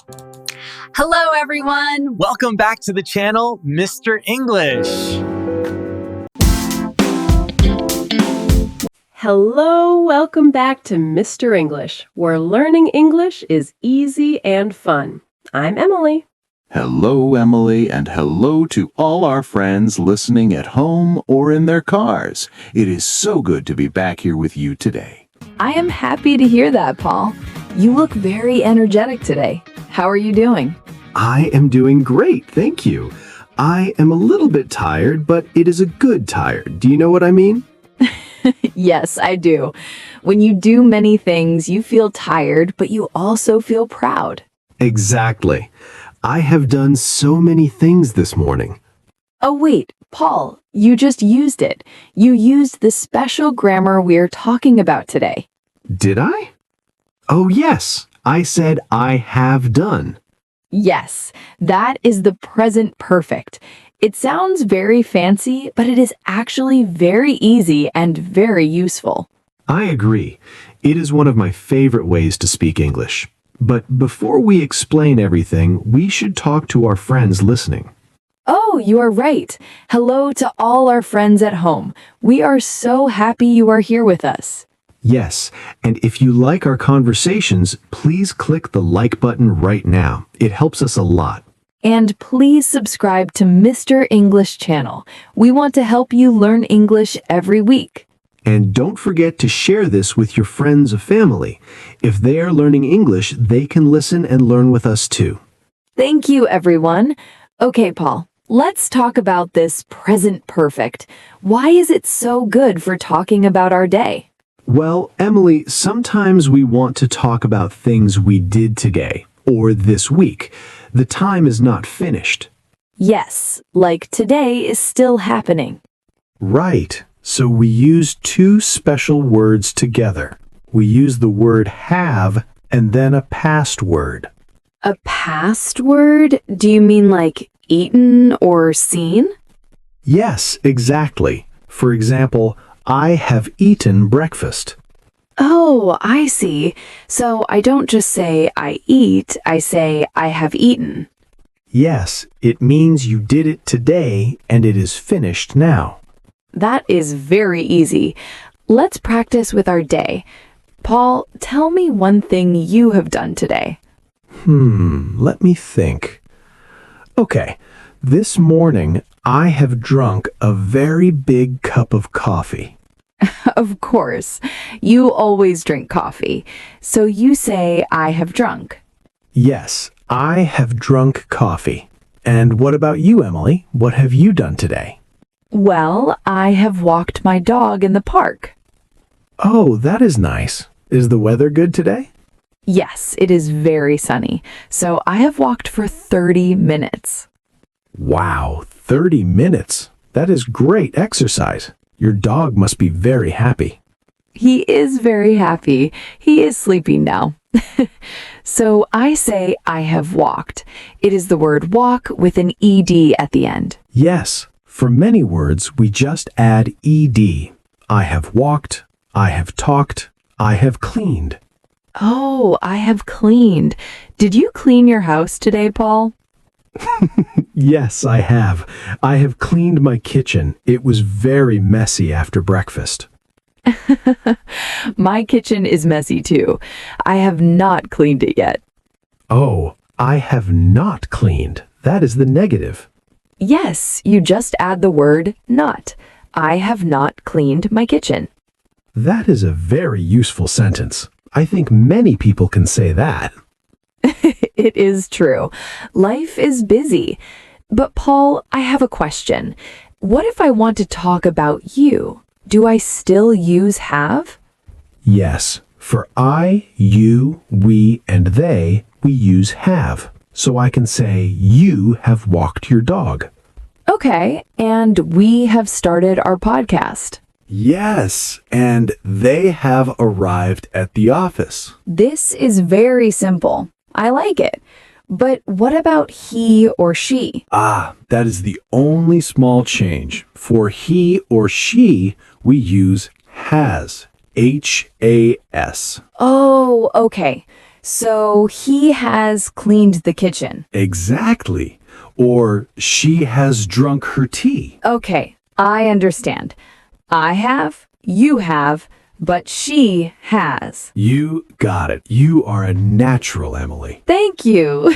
Hello, everyone. Welcome back to the channel, Mr. English. Hello, welcome back to Mr. English, where learning English is easy and fun. I'm Emily. Hello, Emily, and hello to all our friends listening at home or in their cars. It is so good to be back here with you today. I am happy to hear that, Paul. You look very energetic today. How are you doing? I am doing great, thank you. I am a little bit tired, but it is a good tired. Do you know what I mean? Yes, I do. When you do many things, you feel tired, but you also feel proud. Exactly. I have done so many things this morning. Oh, wait, Paul, you just used it. You used the special grammar we're talking about today. Did I? Oh, yes. I said I have done. Yes, that is the present perfect. It sounds very fancy, but it is actually very easy and very useful. I agree. It is one of my favorite ways to speak English. But before we explain everything, we should talk to our friends listening. Oh, you are right. Hello to all our friends at home. We are so happy you are here with us. Yes, and if you like our conversations, please click the like button right now. It helps us a lot. And please subscribe to Mr. English channel. We want to help you learn English every week. And don't forget to share this with your friends or family. If they are learning English, they can listen and learn with us too. Thank you, everyone. Okay, Paul, let's talk about this present perfect. Why is it so good for talking about our day? Well, Emily, sometimes we want to talk about things we did today or this week. The time is not finished. Yes, like today is still happening. Right. So we use two special words together. We use the word have and then a past word. A past word? Do you mean like eaten or seen? Yes, exactly. For example, I have eaten breakfast. Oh, I see. So I don't just say I eat, I say I have eaten. Yes, it means you did it today and it is finished now. That is very easy. Let's practice with our day. Paul, tell me one thing you have done today. Let me think. Okay, this morning I have drunk a very big cup of coffee. Of course, you always drink coffee. So you say I have drunk. Yes, I have drunk coffee. And what about you, Emily? What have you done today? Well, I have walked my dog in the park. Oh, that is nice. Is the weather good today? Yes, it is very sunny. So I have walked for 30 minutes. Wow, 30 minutes. That is great exercise. Your dog must be very happy. He is very happy. He is sleeping now. So I say I have walked. It is the word walk with an ed at the end. Yes, for many words we just add ed. I have walked, I have talked, I have cleaned. Oh, I have cleaned. Did you clean your house today, Paul? Yes, I have. I have cleaned my kitchen. It was very messy after breakfast. My kitchen is messy too. I have not cleaned it yet. Oh, I have not cleaned. That is the negative. Yes, you just add the word not. I have not cleaned my kitchen. That is a very useful sentence. I think many people can say that. It is true. Life is busy. But Paul, I have a question. What if I want to talk about you? Do I still use have? Yes, for I, you, we, and they, we use have. So I can say, you have walked your dog. Okay, and we have started our podcast. Yes, and they have arrived at the office. This is very simple. I like it. But what about he or she? That is the only small change. For he or she, we use has. H-A-S. Oh, okay. So he has cleaned the kitchen. Exactly. Or she has drunk her tea. Okay, I understand. I have, you have, but she has. You got it. You are a natural, Emily. Thank you.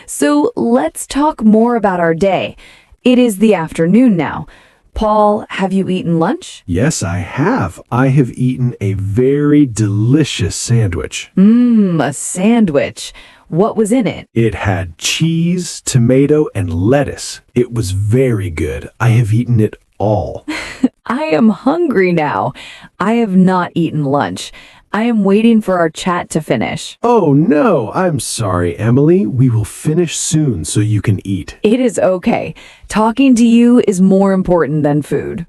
So let's talk more about our day. It is the afternoon now. Paul, have you eaten lunch? Yes, I have. I have eaten a very delicious sandwich. A sandwich. What was in it? It had cheese, tomato, and lettuce. It was very good. I have eaten it all. I am hungry now. I have not eaten lunch. I am waiting for our chat to finish. Oh no, I'm sorry, Emily. We will finish soon so you can eat. It is okay. Talking to you is more important than food.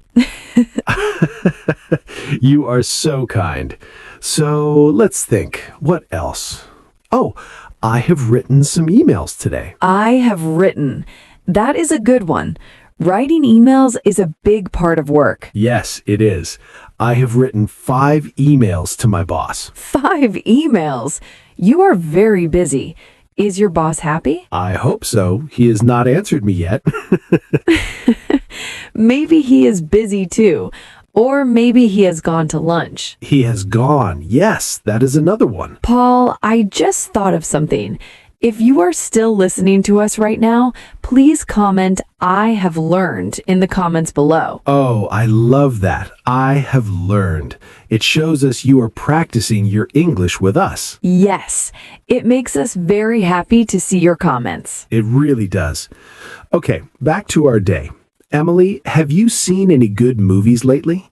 You are so kind. So let's think. What else? Oh, I have written some emails today. I have written. That is a good one. Writing emails is a big part of work. Yes, it is. I have written 5 emails to my boss. 5 emails. You are very busy. Is your boss happy? I hope so. He has not answered me yet. Maybe he is busy too. Or maybe he has gone to lunch. He has gone. Yes, that is another one. Paul, I just thought of something. If you are still listening to us right now, please comment "I have learned" in the comments below. Oh, I love that. I have learned. It shows us you are practicing your English with us. Yes, it makes us very happy to see your comments. It really does. Okay, back to our day. Emily, have you seen any good movies lately?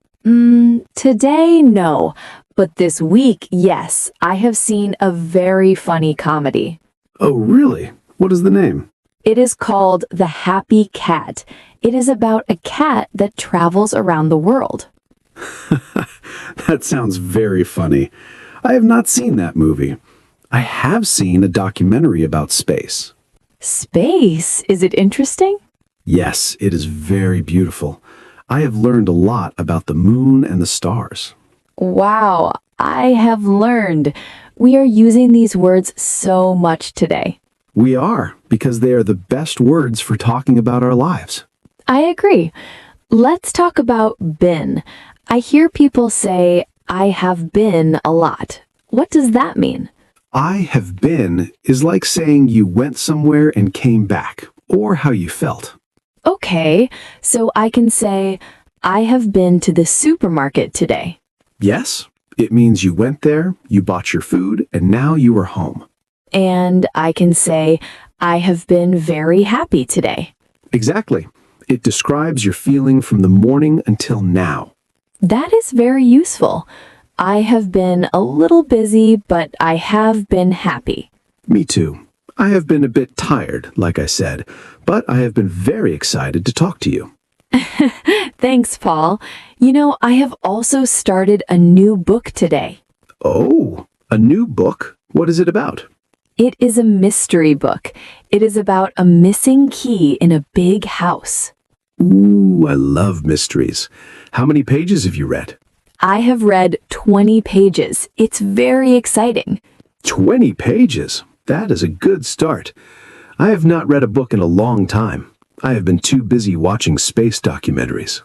Today, no. But this week, yes, I have seen a very funny comedy. Oh, really? What is the name? It is called The Happy Cat. It is about a cat that travels around the world. That sounds very funny. I have not seen that movie. I have seen a documentary about space. Space? Is it interesting? Yes, it is very beautiful. I have learned a lot about the moon and the stars. Wow, I have learned. We are using these words so much today. We are, because they are the best words for talking about our lives. I agree. Let's talk about been. I hear people say, "I have been" a lot. What does that mean? I have been is like saying you went somewhere and came back, or how you felt. Okay, so I can say, "I have been to the supermarket today." Yes, it means you went there, you bought your food, and now you are home. And I can say, "I have been very happy today." Exactly. It describes your feeling from the morning until now. That is very useful. I have been a little busy, but I have been happy. Me too. I have been a bit tired, like I said, but I have been very excited to talk to you. Thanks, Paul. You know, I have also started a new book today. Oh, a new book? What is it about? It is a mystery book. It is about a missing key in a big house. Ooh, I love mysteries. How many pages have you read? I have read 20 pages. It's very exciting. 20 pages? That is a good start. I have not read a book in a long time. I have been too busy watching space documentaries.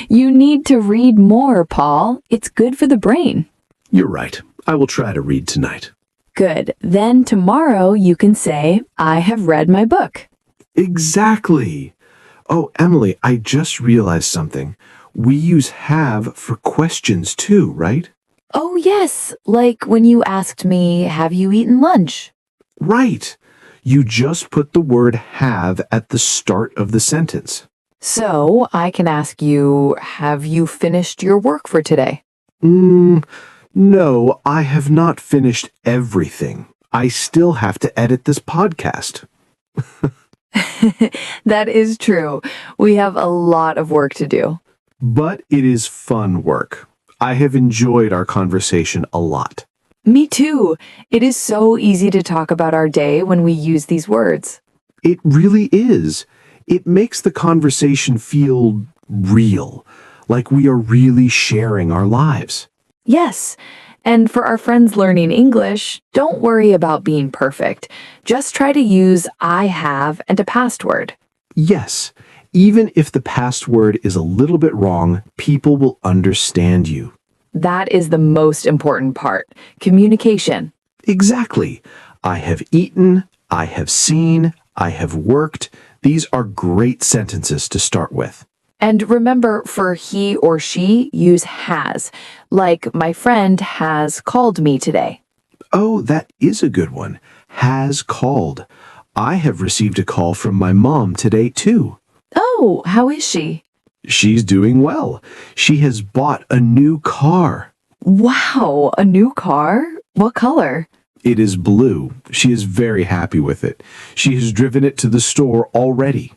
You need to read more, Paul. It's good for the brain. You're right. I will try to read tonight. Good. Then tomorrow you can say, "I have read my book." Exactly. Oh, Emily, I just realized something. We use have for questions too, right? Oh, yes. Like when you asked me, "Have you eaten lunch?" Right. You just put the word have at the start of the sentence. So I can ask you, "Have you finished your work for today?" No, I have not finished everything. I still have to edit this podcast. That is true. We have a lot of work to do. But it is fun work. I have enjoyed our conversation a lot. Me too. It is so easy to talk about our day when we use these words. It really is. It makes the conversation feel real, like we are really sharing our lives. Yes, And for our friends learning English, don't worry about being perfect. Just try to use I have and a past word. Yes, even if the past word is a little bit wrong, people will understand you. That is the most important part. Communication. Exactly. I have eaten, I have seen, I have worked. These are great sentences to start with. And remember, for he or she, use has. Like, my friend has called me today. Oh, that is a good one. Has called. I have received a call from my mom today, too. Oh, how is she? She's doing well. She has bought a new car. Wow, a new car? What color? It is blue. She is very happy with it. She has driven it to the store already.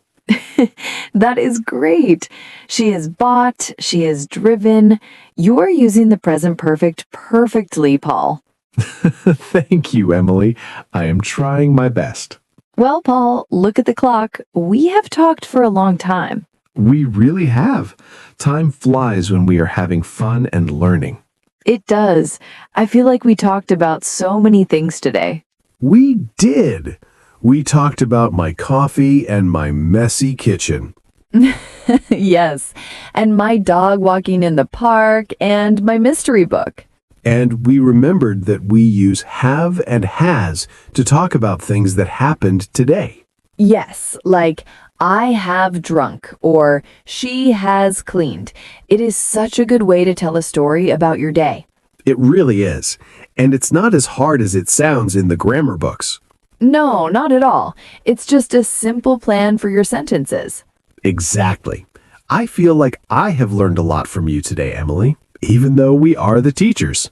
That is great. She has bought, she has driven. You're using the present perfect perfectly, Paul. Thank you, Emily. I am trying my best. Well, Paul, look at the clock. We have talked for a long time. We really have. Time flies when we are having fun and learning. It does. I feel like we talked about so many things today. We did. We talked about my coffee and my messy kitchen. Yes, and my dog walking in the park and my mystery book. And we remembered that we use have and has to talk about things that happened today. Yes, like I have drunk or she has cleaned. It is such a good way to tell a story about your day. It really is. And it's not as hard as it sounds in the grammar books. No, not at all. It's just a simple plan for your sentences. Exactly. I feel like I have learned a lot from you today, Emily, even though we are the teachers.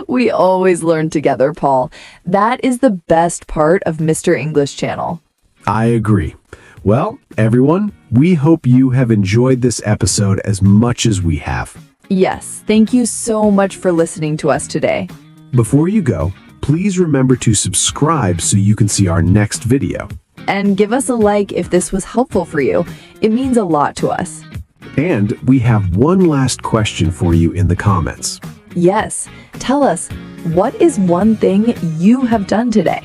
We always learn together, Paul. That is the best part of Mr. English Channel. I agree. Well, everyone, we hope you have enjoyed this episode as much as we have. Yes, thank you so much for listening to us today. Before you go, please remember to subscribe so you can see our next video. And give us a like if this was helpful for you. It means a lot to us. And we have one last question for you in the comments. Yes, tell us, what is one thing you have done today?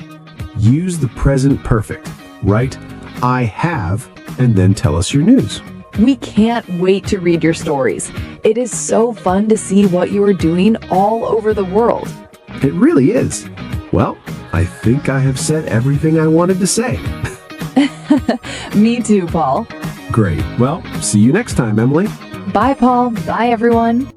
Use the present perfect. Write, I have, and then tell us your news. We can't wait to read your stories. It is so fun to see what you are doing all over the world. It really is. Well, I think I have said everything I wanted to say. Me too, Paul. Great. Well, see you next time, Emily. Bye, Paul. Bye, everyone.